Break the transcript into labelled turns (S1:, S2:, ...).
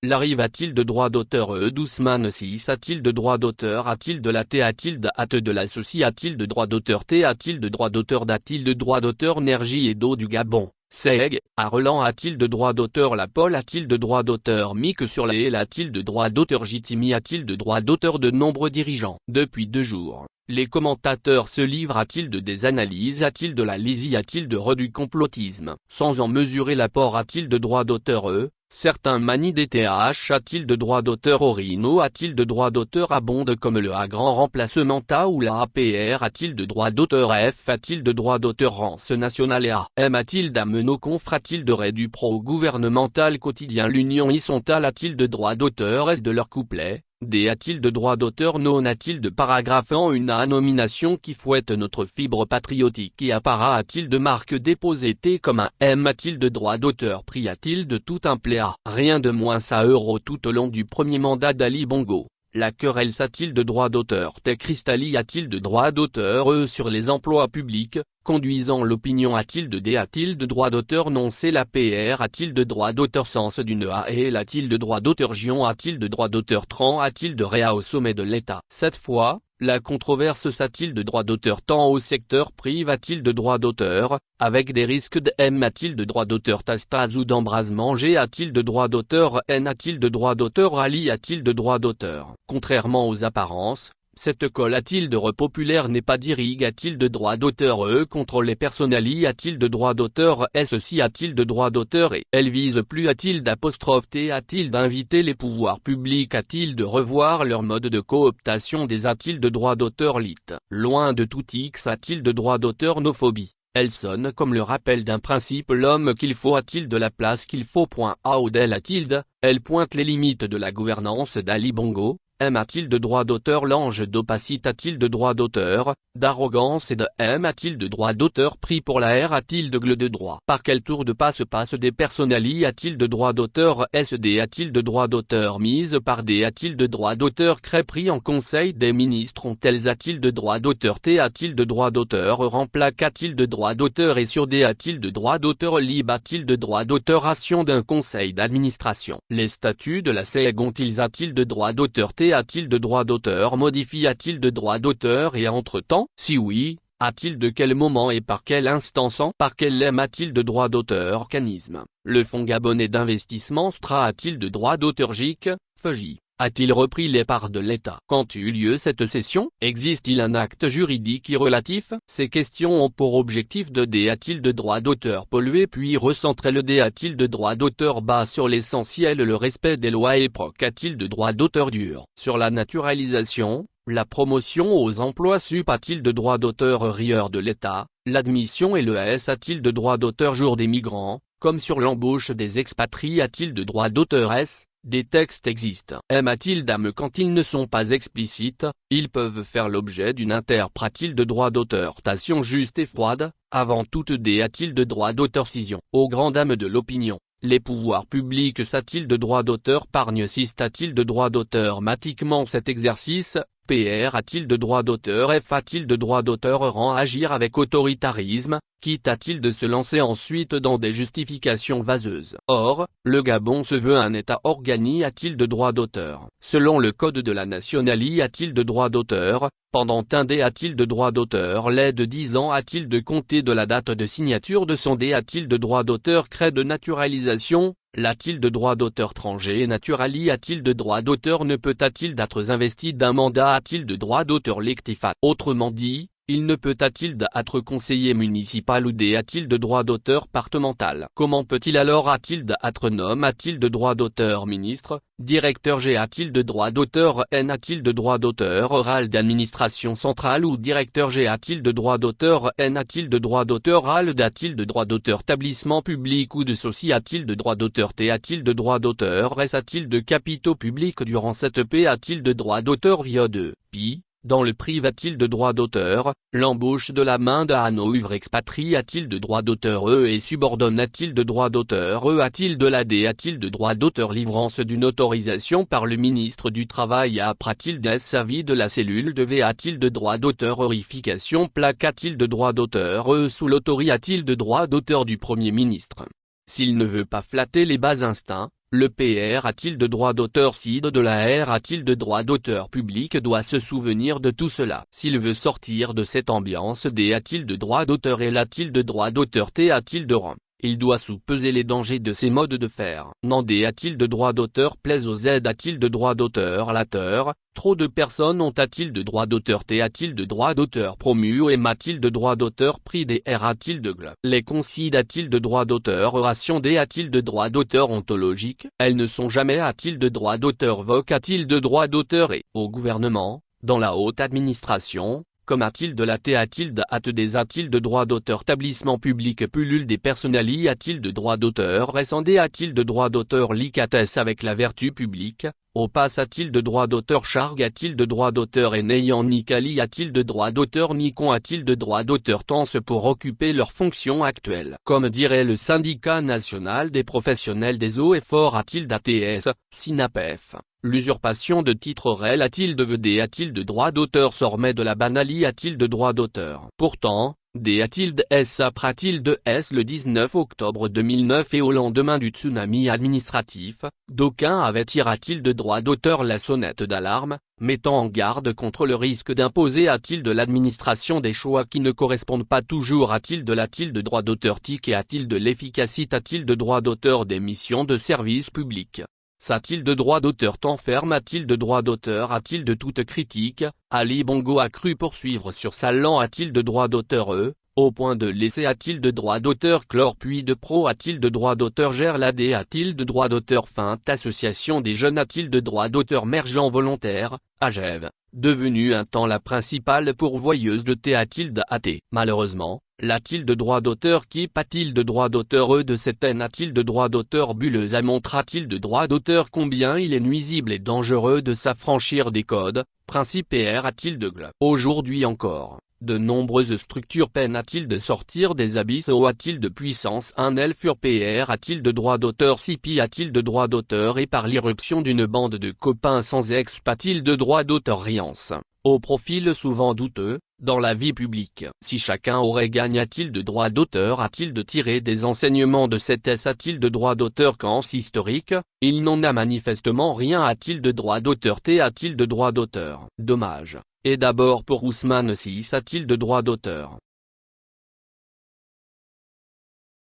S1: L'Arrive a-t-il de droit d'auteur Doucement 6 a-t-il de droit d'auteur a-t-il de la T a-t-il de hâte de l'associé a-t-il de droit d'auteur T a-t-il de droit d'auteur d'a-t-il de droit d'auteur Nergie et d'eau du Gabon, Seg, à Roland a-t-il de droit d'auteur La Paul a-t-il de droit d'auteur Mick sur les L a-t-il de droit d'auteur Jitimi a-t-il de droit d'auteur de nombreux dirigeants. Depuis 2 jours, les commentateurs se livrent a-t-il de des analyses a-t-il de la lisi a-t-il de du complotisme. Sans en mesurer l'apport a-t-il de droit d'auteur certains manient des TH a-t-il de droit d'auteur Orino a-t-il de droit d'auteur Abonde comme le A grand remplacement A ou la APR a-t-il de droit d'auteur F a-t-il de droit d'auteur Rance Nationale et AM a-t-il d'Ameno Conf a-t-il de Rédu pro-gouvernemental quotidien L'Union y sont-elles a-t-il de droit d'auteur Est de leur couplet D a-t-il de droit d'auteur Non a-t-il de paragraphe en une A nomination qui fouette notre fibre patriotique et appara a-t-il de marque déposée T comme un M a-t-il de droit d'auteur Prix a-t-il de tout un pléa Rien de moins ça euro tout au long du premier mandat d'Ali Bongo. La querelle a-t-il de droit d'auteur T Cristalli a-t-il de droit d'auteur sur les emplois publics, conduisant l'opinion a-t-il de D a-t-il de droit d'auteur Non c'est la PR a-t-il de droit d'auteur Sens d'une A et a-t-il de droit d'auteur Gion a-t-il de droit d'auteur Tran a-t-il de Réa au sommet de l'État. Cette fois, la controverse a-t-il de droit d'auteur tant au secteur privé a-t-il de droit d'auteur, avec des risques de M a-t-il de droit d'auteur Tastas ou d'embrasement G a-t-il de droit d'auteur N a-t-il de droit d'auteur Ali a-t-il de droit d'auteur. Contrairement aux apparences, cette colle a-t-il de repopulaire n'est pas d'irrigue a-t-il de droit d'auteur contre les personnali a-t-il de droit d'auteur S aussi a-t-il de droit d'auteur et elle vise plus a-t-il d'apostrophe T a-t-il d'inviter les pouvoirs publics a-t-il de revoir leur mode de cooptation des a-t-il de droit d'auteur lit. Loin de tout X a-t-il de droit d'auteur nophobie. Elle sonne comme le rappel d'un principe l'homme qu'il faut a-t-il de la place qu'il faut. A Odel a-t-il elle pointe les limites de la gouvernance d'Ali Bongo. M a-t-il de droit d'auteur L'ange d'opacite a-t-il de droit d'auteur, d'arrogance et de M a-t-il de droit d'auteur Pris pour la R a-t-il de gle de droit Par quel tour de passe des personnali a-t-il de droit d'auteur SD a-t-il de droit d'auteur Mise par D a-t-il de droit d'auteur Crêperie en conseil des ministres ont-elles a-t-il de droit d'auteur T a-t-il de droit d'auteur Remplaque a-t-il de droit d'auteur et sur D a-t-il de droit d'auteur Lib a-t-il de droit d'auteur Ration d'un conseil d'administration. Les statuts de la SEG ont-ils a-t-il de droit d'auteur T a-t-il de droit d'auteur Modifie a-t-il de droit d'auteur et entre-temps, si oui, a-t-il de quel moment et par quelle instance par quel lemme a-t-il de droit d'auteur Canisme. Le fonds gabonais d'investissement Stra a-t-il de droit d'auteur GIC, FEJ, a-t-il repris les parts de l'État Quand eut lieu cette cession Existe-t-il un acte juridique y relatif Ces questions ont pour objectif de D a-t-il de droit d'auteur pollué puis recentrer le D a-t-il de droit d'auteur bas sur l'essentiel le respect des lois et proc a-t-il de droit d'auteur dur sur la naturalisation, la promotion aux emplois sup a-t-il de droit d'auteur rieur de l'État, l'admission et le S a-t-il de droit d'auteur jour des migrants, comme sur l'embauche des expatriés a-t-il de droit d'auteur S. Des textes existent. M a-t-il d'âme quand ils ne sont pas explicites, ils peuvent faire l'objet d'une interprétation de droit d'auteur. Tation juste et froide, avant toute D a-t-il de droit d'auteur scission. Aux grandes dames de l'opinion, les pouvoirs publics a-t-il de droit d'auteur Pargne 6 a-t-il de droit d'auteur Matiquement cet exercice, PR a-t-il de droit d'auteur F a-t-il de droit d'auteur Rend agir avec autoritarisme, quitte a-t-il de se lancer ensuite dans des justifications vaseuses. Or, le Gabon se veut un État organique a-t-il de droit d'auteur Selon le code de la nationalité a-t-il de droit d'auteur Pendant un D a-t-il de droit d'auteur L'aide de 10 ans a-t-il de compter de la date de signature de son D a-t-il de droit d'auteur Crée de naturalisation L'a-t-il de droit d'auteur étranger naturali a-t-il de droit d'auteur Ne peut a-t-il d'être investi d'un mandat a-t-il de droit d'auteur lectifa Autrement dit, il ne peut a-t-il d'être conseiller municipal ou D a-t-il de droit d'auteur départemental Comment peut-il alors a-t-il d'être nomme a-t-il de droit d'auteur ministre, directeur G a-t-il de droit d'auteur N a-t-il de droit d'auteur oral d'administration centrale ou directeur G a-t-il de droit d'auteur N a-t-il de droit d'auteur oral a-t-il de droit d'auteur établissement public ou de soci a-t-il de droit d'auteur T a-t-il de droit d'auteur S a-t-il de capitaux publics durant cette P a-t-il de droit d'auteur RIO2, Pi Dans le privé a-t-il de droit d'auteur, l'embauche de la main d'œuvre expatrié a-t-il de droit d'auteur et subordonne a-t-il de droit d'auteur a-t-il de la D a-t-il de droit d'auteur livrance d'une autorisation par le ministre du Travail a-t-il avis de la cellule de V a-t-il de droit d'auteur horrification plaque a-t-il de droit d'auteur sous l'autorité a-t-il de droit d'auteur du Premier ministre S'il ne veut pas flatter les bas instincts, Le PR a-t-il de droit d'auteur? Sid de la R a-t-il de droit d'auteur? Public doit se souvenir de tout cela. S'il veut sortir de cette ambiance, D a-t-il de droit d'auteur? L a-t-il de droit d'auteur? T a-t-il de rang? Il doit sous-peser les dangers de ces modes de faire. Non. D a-t-il de droit d'auteur? Plaise au Z a-t-il de droit d'auteur? Lateur, trop de personnes ont a-t-il de droit d'auteur? T a-t-il de droit d'auteur? Promu ou M a-t-il de droit d'auteur? Prix des R a-t-il de gl? Les concide a-t-il de droit d'auteur? Oration D a-t-il de droit d'auteur? Ontologique, elles ne sont jamais a-t-il de droit d'auteur? Voc a-t-il de droit d'auteur? Et, au gouvernement, dans la haute administration, comme a-t-il de la T a-t-il de hâte des a-t-il de droit d'auteur? Établissement public pullule des personnali a-t-il de droit d'auteur? Récendé a-t-il de droit d'auteur? Licates avec la vertu publique, Opas a-t-il de droit d'auteur? Charg a-t-il de droit d'auteur? Et n'ayant Nicali a-t-il de droit d'auteur? Nicon a-t-il de droit d'auteur? Tense pour occuper leurs fonctions actuelles. Comme dirait le syndicat national des professionnels des eaux et forts a-t-il d'ATS, SINAPEF. L'usurpation de titre réel a-t-il de VD? A-t-il de droit d'auteur? Sormet de la Banali a-t-il de droit d'auteur? Pourtant, D a-t-il de S a-t-il de S? Le 19 octobre 2009 et au lendemain du tsunami administratif, d'aucuns avaient-il de droit d'auteur? La sonnette d'alarme, mettant en garde contre le risque d'imposer a-t-il de l'administration des choix qui ne correspondent pas toujours? A-t-il de droit d'auteur? TIC et a-t-il de l'efficacité? A-t-il de droit d'auteur des missions de service public? S'a-t-il de droit d'auteur? Temps ferme a-t-il de droit d'auteur? A-t-il de toute critique? Ali Bongo a cru poursuivre sur sa langue. A-t-il de droit d'auteur? Au point de laisser a-t-il de droit d'auteur? Chlore puis de pro a-t-il de droit d'auteur? Gerlade a-t-il de droit d'auteur? Feinte association des jeunes a-t-il de droit d'auteur? Mergent volontaire, Agève, devenue un temps la principale pourvoyeuse de T a-t-il de AT? Malheureusement, l'a-t-il de droit d'auteur? Qui a-t-il de droit d'auteur? De cette haine a-t-il de droit d'auteur? Bulleuse montre-t-il de droit d'auteur? Combien il est nuisible et dangereux de s'affranchir des codes, principes et R a-t-il de gl? Aujourd'hui encore, de nombreuses structures peinent a-t-il de sortir des abysses? O a-t-il de puissance? Un Elfur PR a-t-il de droit d'auteur? Sipi a-t-il de droit d'auteur? Et par l'irruption d'une bande de copains sans ex a-t-il de droit d'auteur? Riance, au profil souvent douteux, dans la vie publique. Si chacun aurait gagné a-t-il de droit d'auteur? A-t-il de tirer des enseignements de cette S? A-t-il de droit d'auteur? Quand historique, il n'en a manifestement rien. A-t-il de droit d'auteur? T a-t-il de droit d'auteur? Dommage. Et d'abord pour Ousmane Sis a-t-il de droit d'auteur?